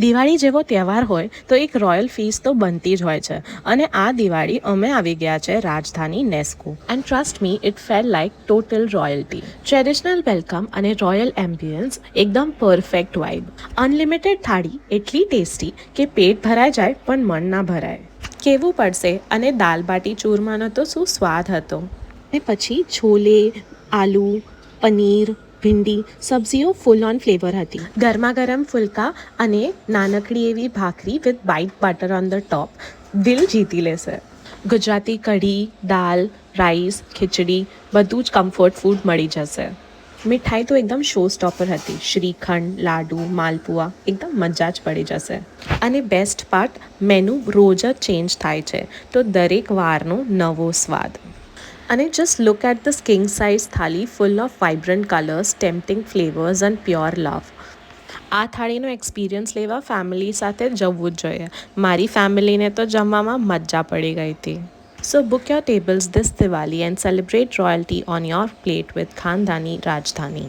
દિવાળી જેવો તહેવાર હોય તો એક રોયલ ફીસ્ટ તો બનતી જ હોય છે અને આ દિવાળી અમે આવી ગયા છે Rajdhani Nesco and trust me it felt like total royalty. Traditional welcome અને રોયલ એમ્બિયન્સ, એકદમ પરફેક્ટ વાઇબ. અનલિમિટેડ થાળી એટલી ટેસ્ટી કે પેટ ભરાઈ જાય પણ મન ના ભરાય. કેવું પડશે અને દાલ બાટી ચૂરમાનો તો શું સ્વાદ હતો. અને પછી છોલે, આલુ, પનીર, ભીંડી સબ્જીઓ ફૂલ ઓન ફ્લેવર હતી. ગરમા ગરમ ફુલકા અને નાનકડી એવી bhakri with white butter on the top દિલ જીતી લેશે. ગુજરાતી કઢી, દાલ, રાઈસ, ખીચડી બધું જ કમ્ફર્ટ ફૂડ મળી જશે. મીઠાઈ તો એકદમ શો સ્ટોપર હતી. શ્રીખંડ, લાડુ, માલપુઆ એકદમ મજા જ પડી જશે. અને બેસ્ટ પાર્ટ, મેનુ રોજ જ ચેન્જ થાય છે તો દરેક વારનો નવો સ્વાદ. અને just look at the king size thali full of vibrant colours, tempting flavours and pure love. આ થાળીનો એક્સપિરિયન્સ લેવા ફેમિલી સાથે જવું જ જોઈએ. મારી ફેમિલીને તો જમવામાં મજા પડી ગઈ હતી. So book your tables this Diwali and celebrate royalty on your plate with Khandani Rajdhani.